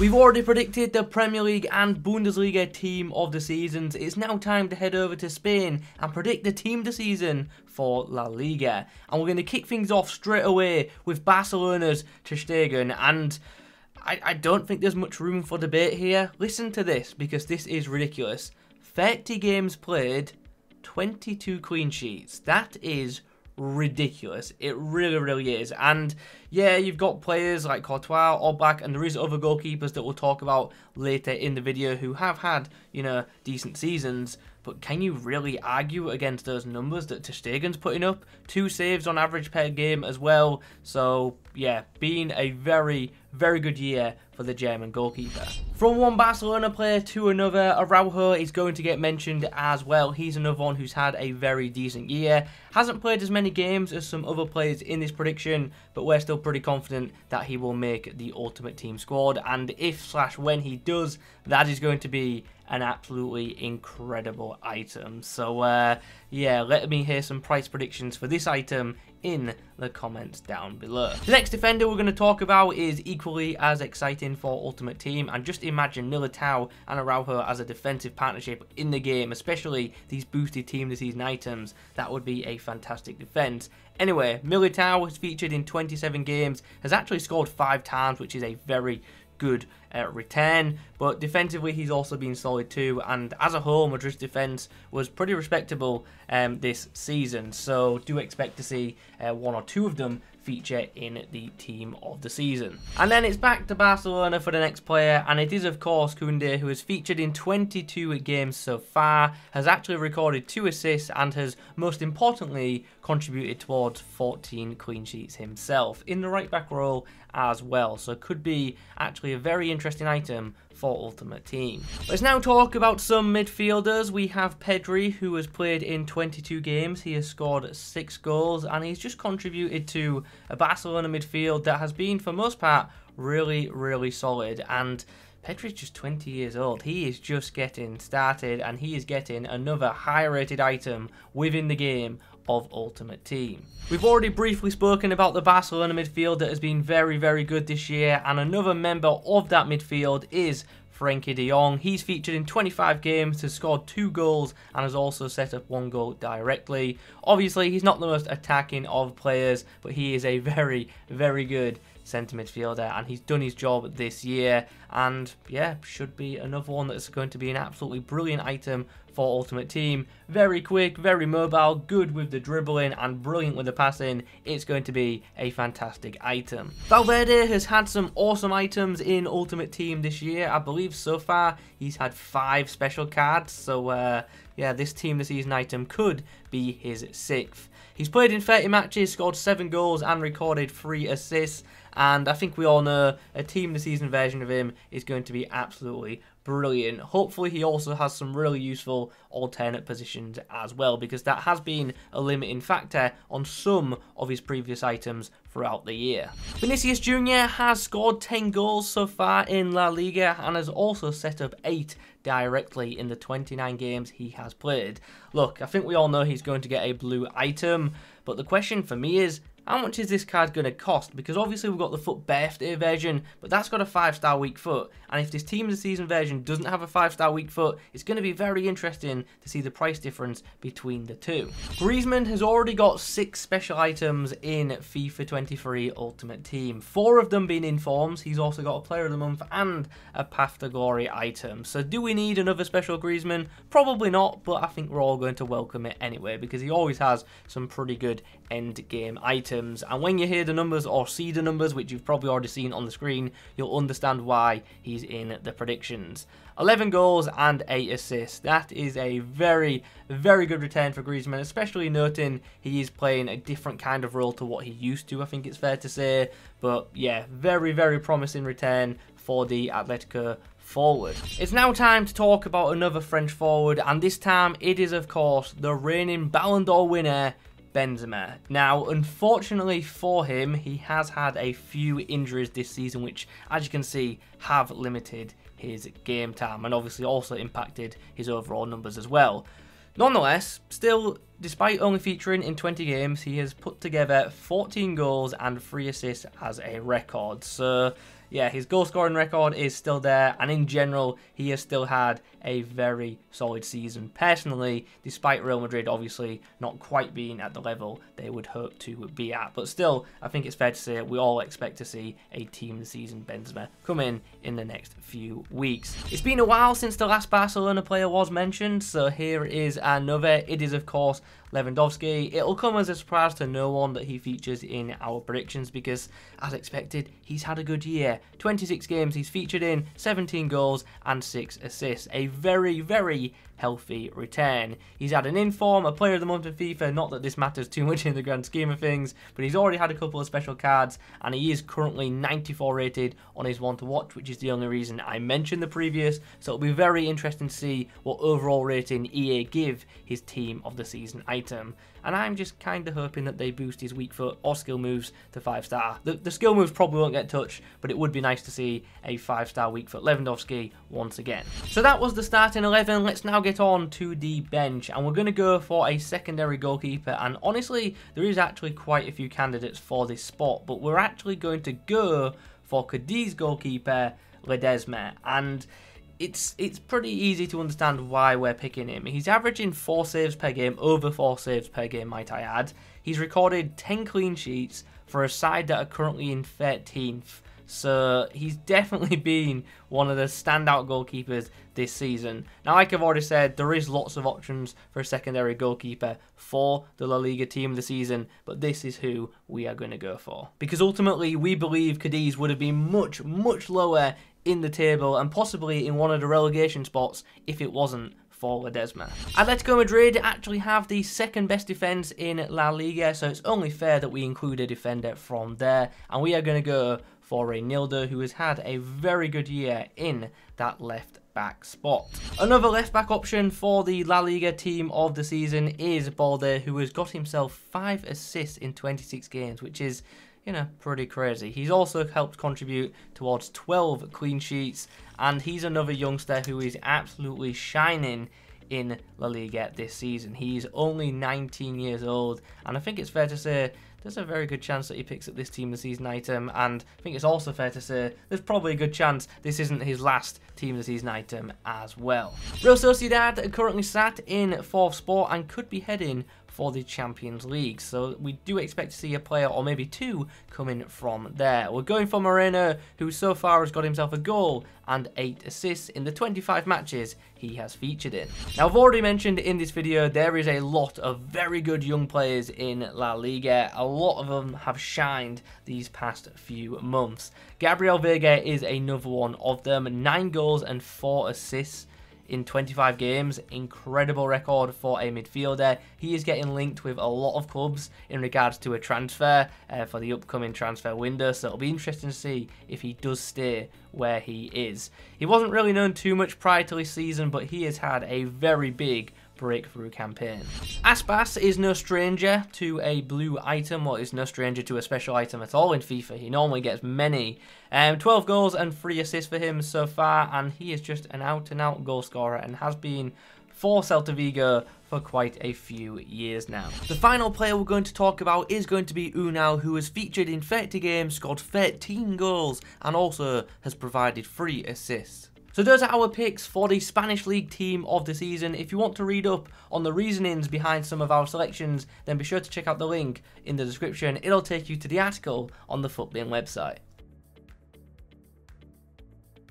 We've already predicted the Premier League and Bundesliga team of the seasons. It's now time to head over to Spain and predict the team of the season for La Liga. And we're going to kick things off straight away with Barcelona's Ter Stegen. And I don't think there's much room for debate here. Listen to this, because this is ridiculous. 30 games played, 22 clean sheets. That is ridiculous. It really is. And yeah, you've got players like Courtois, Oblak, and there is other goalkeepers that we'll talk about later in the video who have had, you know, decent seasons. But can you really argue against those numbers that Ter Stegen's putting up? 2 saves on average per game as well. So yeah, been a very good year for the German goalkeeper. From one Barcelona player to another, Araujo is going to get mentioned as well. He's another one who's had a very decent year. Hasn't played as many games as some other players in this prediction, but we're still pretty confident that he will make the Ultimate Team squad. And if/when he does, that is going to be an absolutely incredible item. So yeah, let me hear some price predictions for this item in the comments down below. The next defender we're going to talk about is equally as exciting for Ultimate Team, and just imagine Militao and Araujo as a defensive partnership in the game, especially these boosted team this season items. That would be a fantastic defense. Anyway, Militao has featured in 27 games, has actually scored 5 times, which is a very good return, but defensively he's also been solid too, and as a whole Madrid's defence was pretty respectable this season, so do expect to see 1 or 2 of them feature in the team of the season. And then it's back to Barcelona for the next player, and it is of course Koundé, who has featured in 22 games so far, has actually recorded 2 assists and has most importantly contributed towards 14 clean sheets himself in the right back role as well, so could be actually a very interesting item for Ultimate Team. Let's now talk about some midfielders. We have Pedri, who has played in 22 games. He has scored 6 goals, and he's just contributed to a Barcelona midfield that has been, for most part, really solid. And Pedri's just 20 years old. He is just getting started, and he is getting another high-rated item within the game of Ultimate Team. We've already briefly spoken about the Barcelona midfield that has been very good this year, and another member of that midfield is Frenkie de Jong. He's featured in 25 games, has scored 2 goals, and has also set up 1 goal directly. Obviously, he's not the most attacking of players, but he is a very good centre midfielder, and he's done his job this year, and yeah, should be another one that's going to be an absolutely brilliant item for Ultimate Team. Very quick, very mobile, good with the dribbling, and brilliant with the passing. It's going to be a fantastic item. Valverde has had some awesome items in Ultimate Team this year. I believe so far he's had 5 special cards, so yeah, this team this season item could be his 6th. He's played in 30 matches, scored 7 goals and recorded 3 assists, and I think we all know a team this season version of him is going to be absolutely brilliant. Hopefully he also has some really useful alternate positions as well, because that has been a limiting factor on some of his previous items throughout the year. Vinicius Jr. has scored 10 goals so far in La Liga and has also set up 8 directly in the 29 games he has played. Look, I think we all know he's going to get a blue item, but the question for me is, how much is this card going to cost? Because obviously we've got the FUT birthday version, but that's got a 5-star weak foot. And if this team of the season version doesn't have a 5-star weak foot, it's going to be very interesting to see the price difference between the two. Griezmann has already got 6 special items in FIFA 23 Ultimate Team. 4 of them being informs. He's also got a Player of the Month and a Path to Glory item. So do we need another special Griezmann? Probably not, but I think we're all going to welcome it anyway, because he always has some pretty good end game items. And when you hear the numbers or see the numbers, which you've probably already seen on the screen, you'll understand why he's in the predictions. 11 goals and 8 assists. That is a very good return for Griezmann, especially noting he is playing a different kind of role to what he used to, I think it's fair to say. But yeah, very promising return for the Atletico forward. It's now time to talk about another French forward, and this time it is of course the reigning Ballon d'Or winner, Benzema. Now, unfortunately for him, he has had a few injuries this season, which, as you can see, have limited his game time and obviously also impacted his overall numbers as well. Nonetheless, still despite only featuring in 20 games, he has put together 14 goals and 3 assists as a record. So yeah, his goal scoring record is still there, and in general, he has still had a very solid season personally, despite Real Madrid obviously not quite being at the level they would hope to be at. But still, I think it's fair to say we all expect to see a team of the season Benzema come in the next few weeks. It's been a while since the last Barcelona player was mentioned, so here is another. It is, of course, Lewandowski. It'll come as a surprise to no one that he features in our predictions because, as expected, he's had a good year. 26 games he's featured in, 17 goals and 6 assists. A very, very healthy return. He's had an inform, a player of the month in FIFA, not that this matters too much in the grand scheme of things, but he's already had a couple of special cards, and he is currently 94 rated on his one to watch, which is the only reason I mentioned the previous, so it'll be very interesting to see what overall rating EA give his team of the season item. And I'm just kind of hoping that they boost his weak foot or skill moves to 5-star. The skill moves probably won't get touched, but it would be nice to see a 5-star weak foot Lewandowski once again. So that was the starting 11. Let's now get on to the bench, and we're going to go for a secondary goalkeeper. And honestly, there is actually quite a few candidates for this spot, but we're actually going to go for Cadiz goalkeeper Ledesma. And it's pretty easy to understand why we're picking him. He's averaging 4 saves per game, over 4 saves per game, might I add. He's recorded 10 clean sheets for a side that are currently in 13th. So he's definitely been one of the standout goalkeepers this season. Now, like I've already said, there is lots of options for a secondary goalkeeper for the La Liga team of the season, but this is who we are going to go for. Because ultimately, we believe Cadiz would have been much, much lower in the table and possibly in one of the relegation spots if it wasn't for Ledesma. Atletico Madrid actually have the second best defence in La Liga, so it's only fair that we include a defender from there, and we are going to go for Reynildo, who has had a very good year in that left back spot. Another left back option for the La Liga team of the season is Balde, who has got himself 5 assists in 26 games, which is, you know, pretty crazy. He's also helped contribute towards 12 clean sheets, and he's another youngster who is absolutely shining in La Liga this season. He's only 19 years old, and I think it's fair to say there's a very good chance that he picks up this team of the season item, and I think it's also fair to say there's probably a good chance this isn't his last team of the season item as well. Real Sociedad are currently sat in 4th spot and could be heading for the Champions League, so we do expect to see a player or maybe 2 coming from there. We're going for Moreno, who so far has got himself a goal and 8 assists in the 25 matches he has featured in. Now, I've already mentioned in this video there is a lot of very good young players in La Liga. A lot of them have shined these past few months. Gabriel Vega is another one of them. 9 goals and 4 assists in 25 games. Incredible record for a midfielder. He is getting linked with a lot of clubs in regards to a transfer for the upcoming transfer window, so it'll be interesting to see if he does stay where he is. He wasn't really known too much prior to this season, but he has had a very big breakthrough campaign. Aspas is no stranger to a blue item, or is no stranger to a special item at all in FIFA. He normally gets many. 12 goals and 3 assists for him so far, and he is just an out-and-out goal scorer and has been for Celta Vigo for quite a few years now. The final player we're going to talk about is going to be Unal, who has featured in 30 games, scored 13 goals, and also has provided 3 assists. So those are our picks for the Spanish League team of the season. If you want to read up on the reasonings behind some of our selections, then be sure to check out the link in the description. It'll take you to the article on the Futbin website.